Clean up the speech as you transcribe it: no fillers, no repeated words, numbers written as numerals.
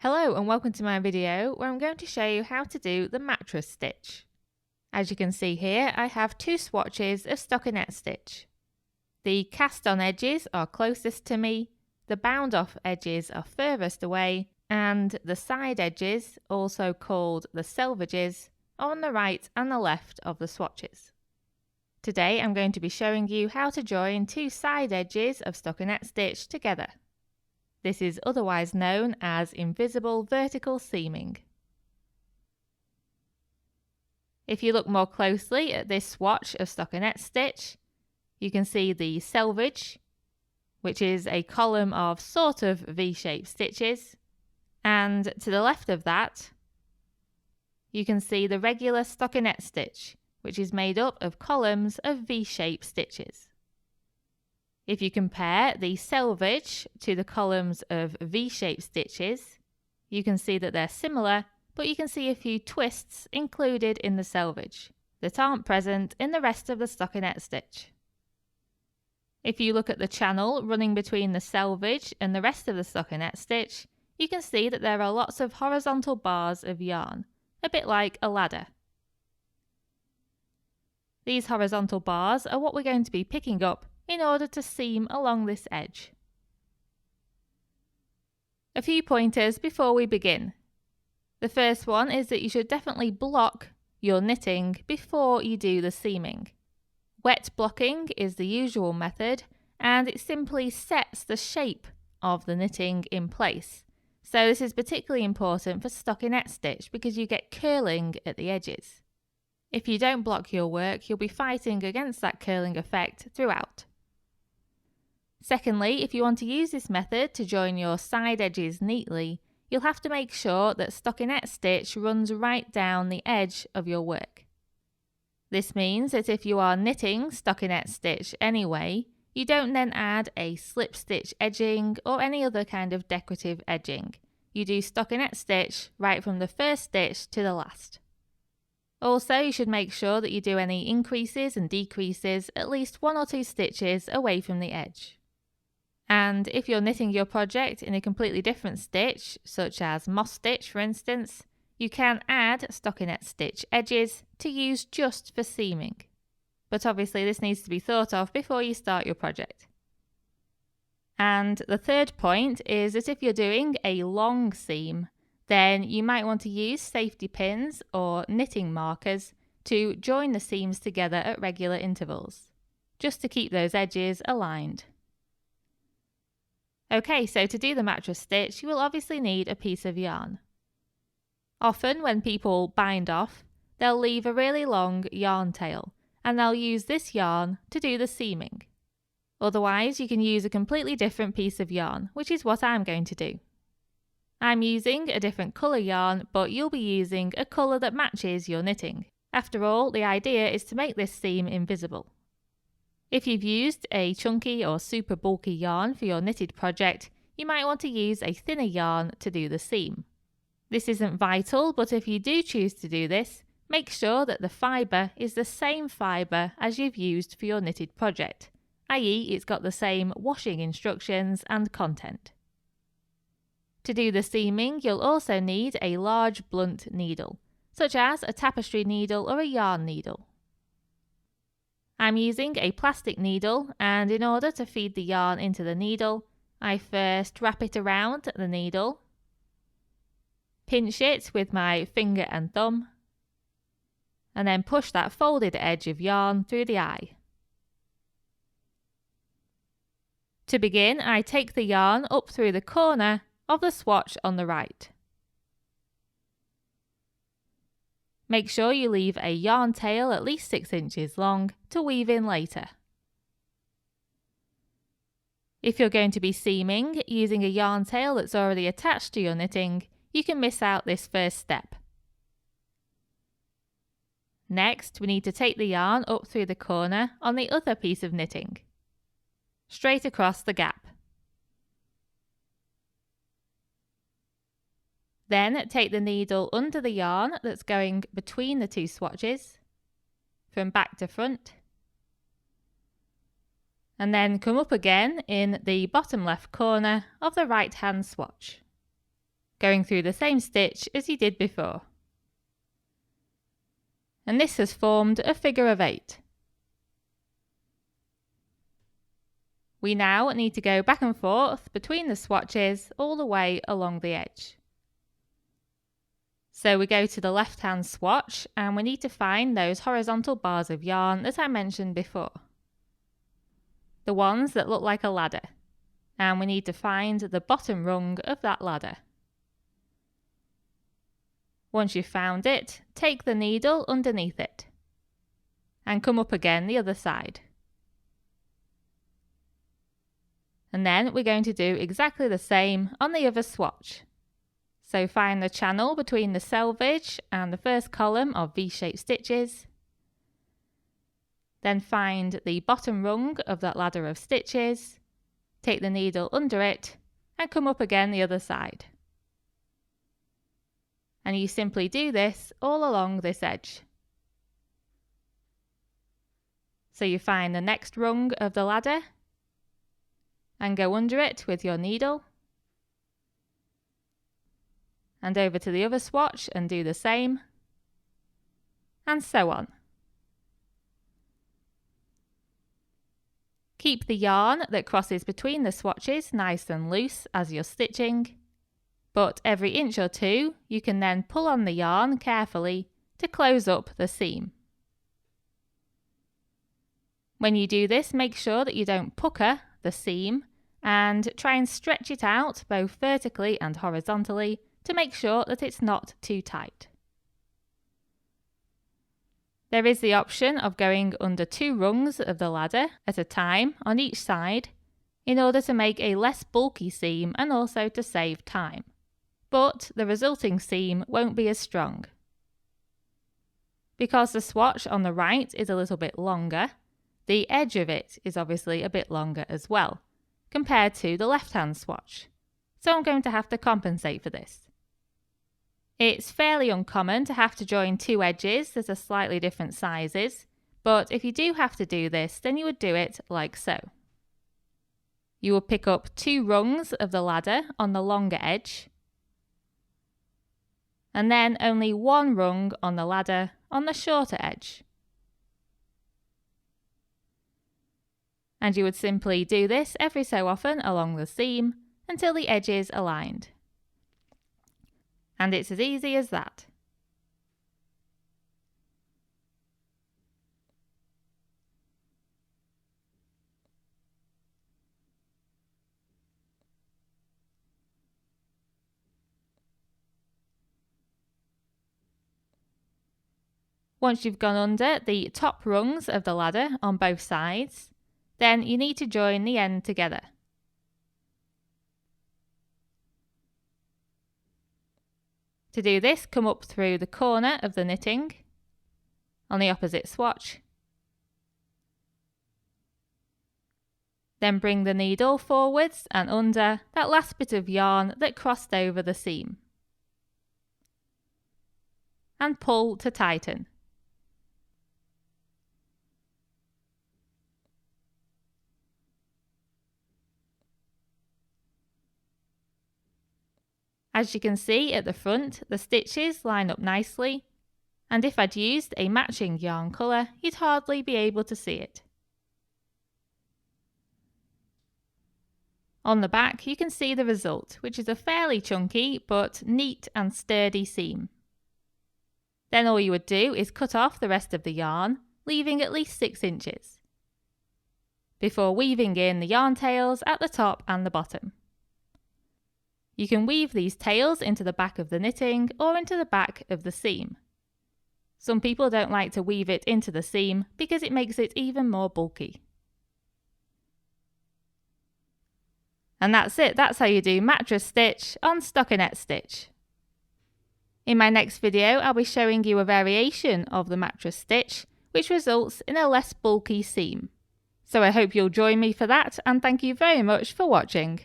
Hello and welcome to my video where I'm going to show you how to do the mattress stitch. As you can see here, I have two swatches of stockinette stitch. The cast on edges are closest to me, the bound off edges are furthest away, and the side edges, also called the selvedges, are on the right and the left of the swatches. Today I'm going to be showing you how to join two side edges of stockinette stitch together. This is otherwise known as invisible vertical seaming. If you look more closely at this swatch of stockinette stitch, you can see the selvage, which is a column of sort of V-shaped stitches, and to the left of that, you can see the regular stockinette stitch, which is made up of columns of V-shaped stitches. If you compare the selvage to the columns of V-shaped stitches, you can see that they're similar, but you can see a few twists included in the selvage that aren't present in the rest of the stockinette stitch. If you look at the channel running between the selvage and the rest of the stockinette stitch, you can see that there are lots of horizontal bars of yarn, a bit like a ladder. These horizontal bars are what we're going to be picking up in order to seam along this edge. A few pointers before we begin. The first one is that you should definitely block your knitting before you do the seaming. Wet blocking is the usual method, and it simply sets the shape of the knitting in place. So this is particularly important for stockinette stitch because you get curling at the edges. If you don't block your work, you'll be fighting against that curling effect throughout. Secondly, if you want to use this method to join your side edges neatly, you'll have to make sure that stockinette stitch runs right down the edge of your work. This means that if you are knitting stockinette stitch anyway, you don't then add a slip stitch edging or any other kind of decorative edging. You do stockinette stitch right from the first stitch to the last. Also, you should make sure that you do any increases and decreases at least 1 or 2 stitches away from the edge. And if you're knitting your project in a completely different stitch, such as moss stitch for instance, you can add stockinette stitch edges to use just for seaming. But obviously this needs to be thought of before you start your project. And the third point is that if you're doing a long seam, then you might want to use safety pins or knitting markers to join the seams together at regular intervals, just to keep those edges aligned. Okay, so to do the mattress stitch, you will obviously need a piece of yarn. Often when people bind off, they'll leave a really long yarn tail, and they'll use this yarn to do the seaming. Otherwise, you can use a completely different piece of yarn, which is what I'm going to do. I'm using a different colour yarn, but you'll be using a colour that matches your knitting. After all, the idea is to make this seam invisible. If you've used a chunky or super bulky yarn for your knitted project, you might want to use a thinner yarn to do the seam. This isn't vital, but if you do choose to do this, make sure that the fibre is the same fibre as you've used for your knitted project, i.e. it's got the same washing instructions and content. To do the seaming, you'll also need a large blunt needle, such as a tapestry needle or a yarn needle. I'm using a plastic needle, and in order to feed the yarn into the needle, I first wrap it around the needle, pinch it with my finger and thumb, and then push that folded edge of yarn through the eye. To begin, I take the yarn up through the corner of the swatch on the right. Make sure you leave a yarn tail at least 6 inches long to weave in later. If you're going to be seaming using a yarn tail that's already attached to your knitting, you can miss out this first step. Next, we need to take the yarn up through the corner on the other piece of knitting, straight across the gap. Then take the needle under the yarn that's going between the two swatches, from back to front, and then come up again in the bottom left corner of the right hand swatch. going through the same stitch as you did before. And this has formed a figure of 8. We now need to go back and forth between the swatches all the way along the edge. So we go to the left hand swatch and we need to find those horizontal bars of yarn that I mentioned before. The ones that look like a ladder. And we need to find the bottom rung of that ladder. Once you've found it, take the needle underneath it and come up again the other side. And then we're going to do exactly the same on the other swatch. So find the channel between the selvage and the first column of V-shaped stitches. Then find the bottom rung of that ladder of stitches, take the needle under it and come up again the other side. And you simply do this all along this edge. So you find the next rung of the ladder and go under it with your needle. And over to the other swatch and do the same. And so on. Keep the yarn that crosses between the swatches nice and loose as you're stitching. But every inch or two, you can then pull on the yarn carefully to close up the seam. When you do this, make sure that you don't pucker the seam and try and stretch it out both vertically and horizontally to make sure that it's not too tight. There is the option of going under 2 rungs of the ladder at a time on each side in order to make a less bulky seam and also to save time. But the resulting seam won't be as strong. Because the swatch on the right is a little bit longer, the edge of it is obviously a bit longer as well, compared to the left-hand swatch. So I'm going to have to compensate for this. It's fairly uncommon to have to join 2 edges that are slightly different sizes, but if you do have to do this, then you would do it like so. You will pick up 2 rungs of the ladder on the longer edge, and then only 1 rung on the ladder on the shorter edge. And you would simply do this every so often along the seam until the edge is aligned. And it's as easy as that. Once you've gone under the top rungs of the ladder on both sides, then you need to join the end together. To do this, come up through the corner of the knitting on the opposite swatch. Then bring the needle forwards and under that last bit of yarn that crossed over the seam. And pull to tighten. As you can see at the front, the stitches line up nicely, and if I'd used a matching yarn colour, you'd hardly be able to see it. On the back, you can see the result, which is a fairly chunky but neat and sturdy seam. Then all you would do is cut off the rest of the yarn, leaving at least 6 inches, before weaving in the yarn tails at the top and the bottom. You can weave these tails into the back of the knitting or into the back of the seam. Some people don't like to weave it into the seam because it makes it even more bulky. And that's it, that's how you do mattress stitch on stockinette stitch. In my next video, I'll be showing you a variation of the mattress stitch, which results in a less bulky seam. So I hope you'll join me for that, and thank you very much for watching.